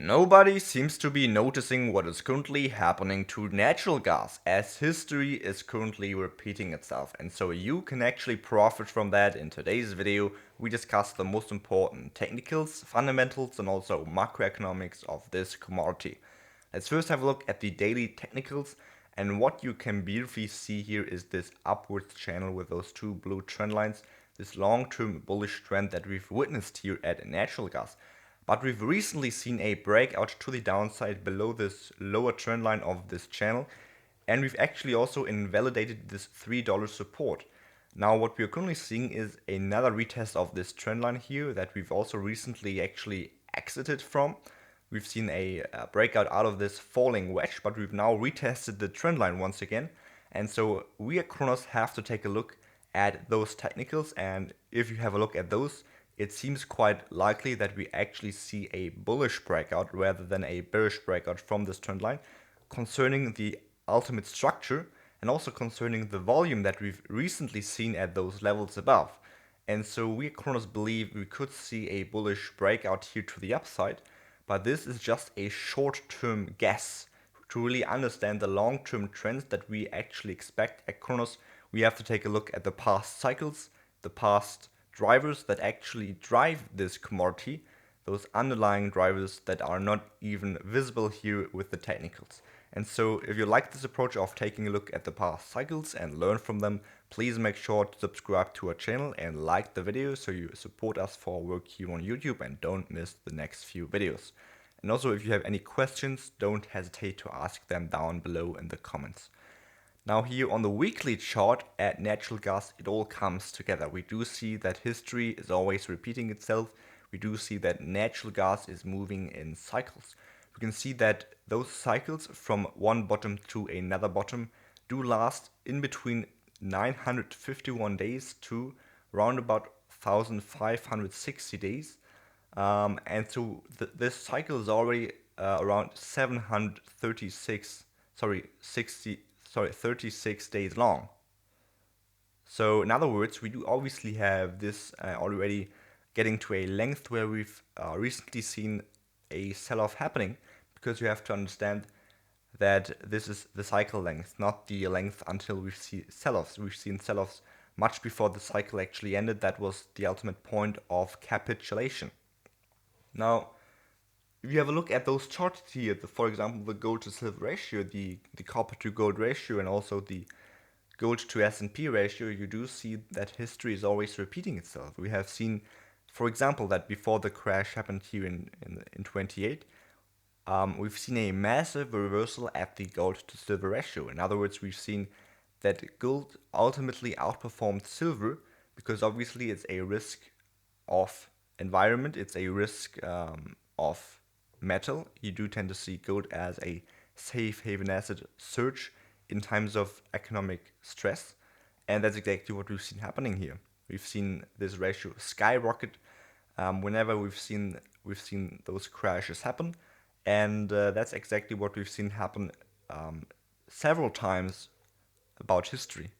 Nobody seems to be noticing what is currently happening to natural gas, as history is currently repeating itself, and so you can actually profit from that. In today's video, we discuss the most important technicals, fundamentals, and also macroeconomics of this commodity. Let's first have a look at the daily technicals, and what you can beautifully see here is this upwards channel with those two blue trend lines, this long-term bullish trend that we've witnessed here at natural gas. But we've recently seen a breakout to the downside below this lower trend line of this channel, and we've actually also invalidated this $3 support. Now what we are currently seeing is another retest of this trend line here that we've also recently actually exited from. We've seen a breakout out of this falling wedge, but we've now retested the trend line once again. And so we at Chronos have to take a look at those technicals, and if you have a look at those, it seems quite likely that we actually see a bullish breakout rather than a bearish breakout from this trend line concerning the ultimate structure and also concerning the volume that we've recently seen at those levels above. And so we at Chronos believe we could see a bullish breakout here to the upside, but this is just a short-term guess. To really understand the long-term trends that we actually expect at Chronos, we have to take a look at the past cycles, the past drivers that actually drive this commodity, those underlying drivers that are not even visible here with the technicals. And so if you like this approach of taking a look at the past cycles and learn from them, please make sure to subscribe to our channel and like the video so you support us for our work here on YouTube and don't miss the next few videos. And also, if you have any questions, don't hesitate to ask them down below in the comments. Now here on the weekly chart at natural gas, it all comes together. We do see that history is always repeating itself. We do see that natural gas is moving in cycles. We can see that those cycles from one bottom to another bottom do last in between 951 days to around about 1560 days. And so this cycle is already around 36 days long. So in other words, we do obviously have this already getting to a length where we've recently seen a sell-off happening, because you have to understand that this is the cycle length, not the length until we see sell-offs. We've seen sell-offs much before the cycle actually ended. That was the ultimate point of capitulation. Now, if you have a look at those charts here, for example, the gold to silver ratio, the copper to gold ratio, and also the gold to S&P ratio, you do see that history is always repeating itself. We have seen, for example, that before the crash happened here in 28, we've seen a massive reversal at the gold to silver ratio. In other words, we've seen that gold ultimately outperformed silver because obviously it's a risk of environment, it's a risk of metal. You do tend to see gold as a safe haven asset search in times of economic stress, and that's exactly what we've seen happening here. We've seen this ratio skyrocket whenever we've seen those crashes happen, and that's exactly what we've seen happen several times about history.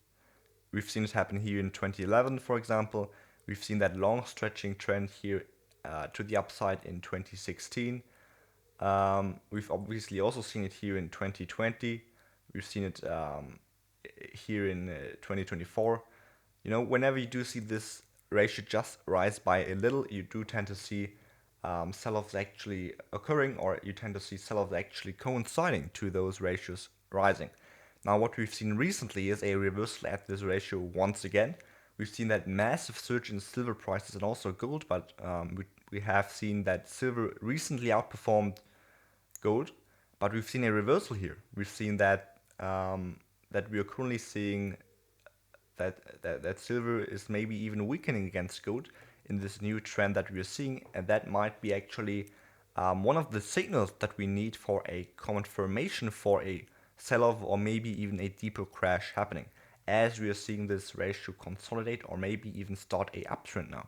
We've seen it happen here in 2011, for example. We've seen that long stretching trend here to the upside in 2016. We've obviously also seen it here in 2020. We've seen it here in 2024. You know, whenever you do see this ratio just rise by a little, you do tend to see sell-offs actually occurring, or you tend to see sell-offs actually coinciding to those ratios rising. Now, what we've seen recently is a reversal at this ratio once again. We've seen that massive surge in silver prices and also gold, but we have seen that silver recently outperformed gold, but we've seen a reversal here. We've seen that that we are currently seeing that silver is maybe even weakening against gold in this new trend that we are seeing, and that might be actually one of the signals that we need for a confirmation for a sell-off or maybe even a deeper crash happening, as we are seeing this ratio consolidate or maybe even start a uptrend now.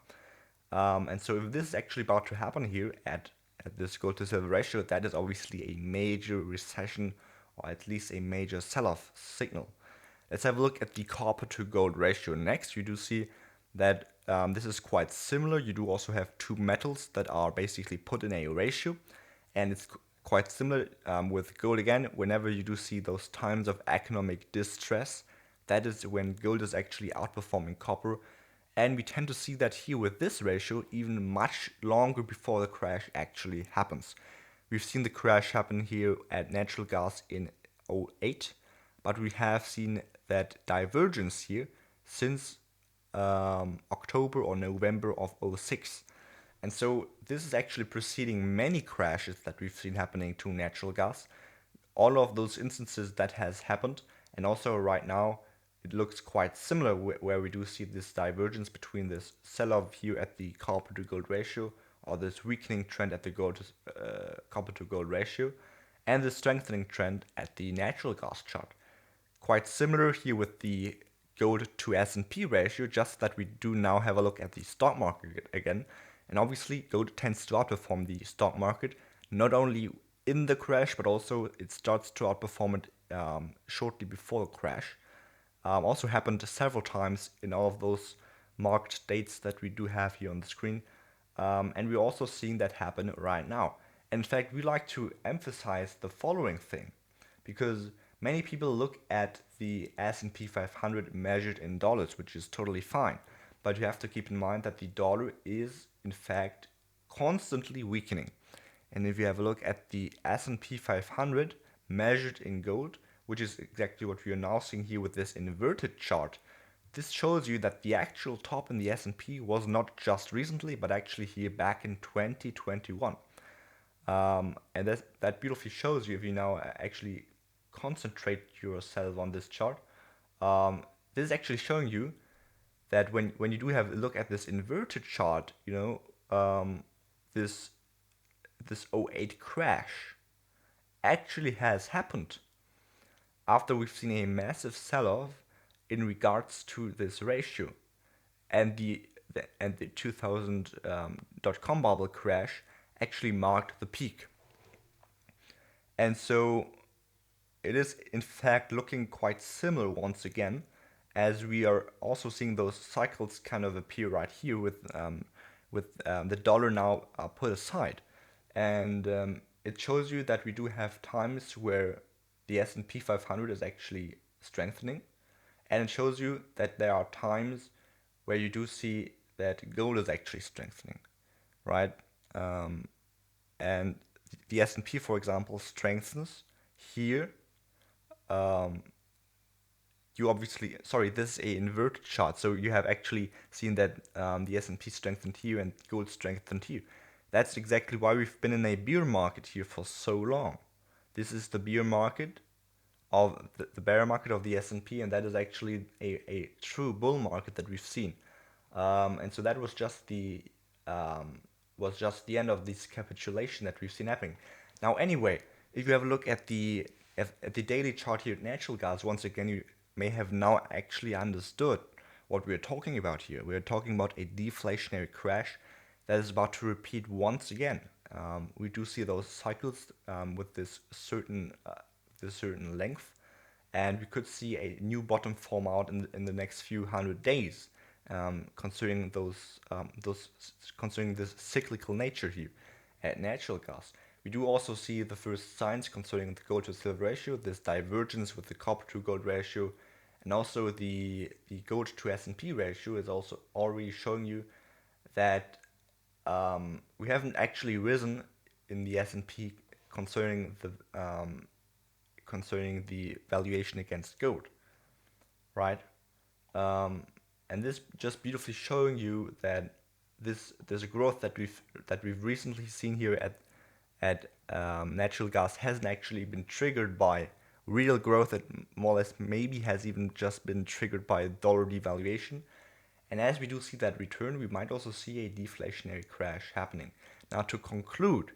And so if this is actually about to happen here at this gold to silver ratio, that is obviously a major recession or at least a major sell-off signal. Let's have a look at the copper to gold ratio next. You do see that this is quite similar. You do also have two metals that are basically put in a ratio, And it's quite similar with gold again. Whenever you do see those times of economic distress, that is when gold is actually outperforming copper. And we tend to see that here with this ratio even much longer before the crash actually happens. We've seen the crash happen here at natural gas in '08, but we have seen that divergence here since October or November of '06. And so this is actually preceding many crashes that we've seen happening to natural gas. All of those instances that has happened, and also right now it looks quite similar where we do see this divergence between this sell-off here at the copper to gold ratio, or this weakening trend at the copper to gold ratio, and the strengthening trend at the natural gas chart. Quite similar here with the gold to S&P ratio, just that we do now have a look at the stock market again. And obviously gold tends to outperform the stock market, not only in the crash, but also it starts to outperform it shortly before the crash. Also happened several times in all of those marked dates that we do have here on the screen. And we're also seeing that happen right now. In fact, we like to emphasize the following thing, because many people look at the S&P 500 measured in dollars, which is totally fine. But you have to keep in mind that the dollar is, in fact, constantly weakening. And if you have a look at the S&P 500 measured in gold, which is exactly what we are now seeing here with this inverted chart, this shows you that the actual top in the S&P was not just recently, but actually here back in 2021. And that beautifully shows you, if you now actually concentrate yourself on this chart, this is actually showing you that when you do have a look at this inverted chart, this '08 crash actually has happened after we've seen a massive sell-off in regards to this ratio, and the 2000 .com bubble crash actually marked the peak. And so it is in fact looking quite similar once again, as we are also seeing those cycles kind of appear right here with the dollar now put aside. And it shows you that we do have times where the S&P 500 is actually strengthening, and it shows you that there are times where you do see that gold is actually strengthening, right? And the S&P, for example, strengthens here. You obviously, sorry, this is a inverted chart, so you have actually seen that the S&P strengthened here and gold strengthened here. That's exactly why we've been in a bear market here for so long. This is the bear market of the bear market of the S&P, and that is actually a true bull market that we've seen. And so that was just the end of this capitulation that we've seen happening. Now, anyway, if you have a look at the daily chart here at natural gas, once again, you may have now actually understood what we're talking about here. We're talking about a deflationary crash that is about to repeat once again. We do see those cycles with this certain length, and we could see a new bottom form out in the next few hundred days, considering considering this cyclical nature here at natural gas. We do also see the first signs concerning the gold to silver ratio, this divergence with the copper to gold ratio, and also the gold to S&P ratio is also already showing you that we haven't actually risen in the S&P concerning the valuation against gold, right? And this just beautifully showing you that this growth that we've recently seen here at natural gas hasn't actually been triggered by real growth. That more or less maybe has even just been triggered by dollar devaluation. And as we do see that return, we might also see a deflationary crash happening. Now, to conclude,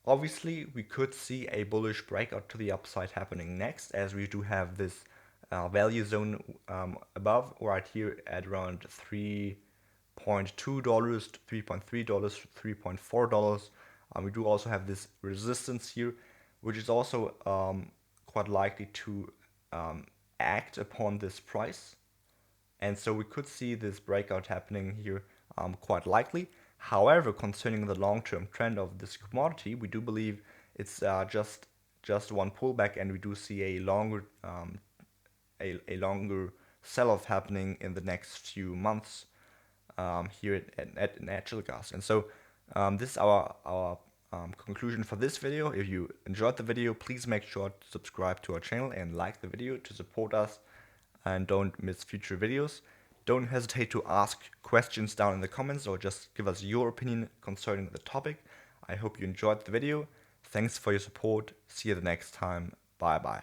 obviously we could see a bullish breakout to the upside happening next, as we do have this value zone above right here at around $3.2, $3.3, $3.4. We do also have this resistance here, which is also quite likely to act upon this price. And so we could see this breakout happening here quite likely. However, concerning the long-term trend of this commodity, we do believe it's just one pullback, and we do see a longer sell-off happening in the next few months here at natural gas. And so this is our conclusion for this video. If you enjoyed the video, please make sure to subscribe to our channel and like the video to support us, and don't miss future videos. Don't hesitate to ask questions down in the comments or just give us your opinion concerning the topic. I hope you enjoyed the video. Thanks for your support. See you the next time. Bye bye.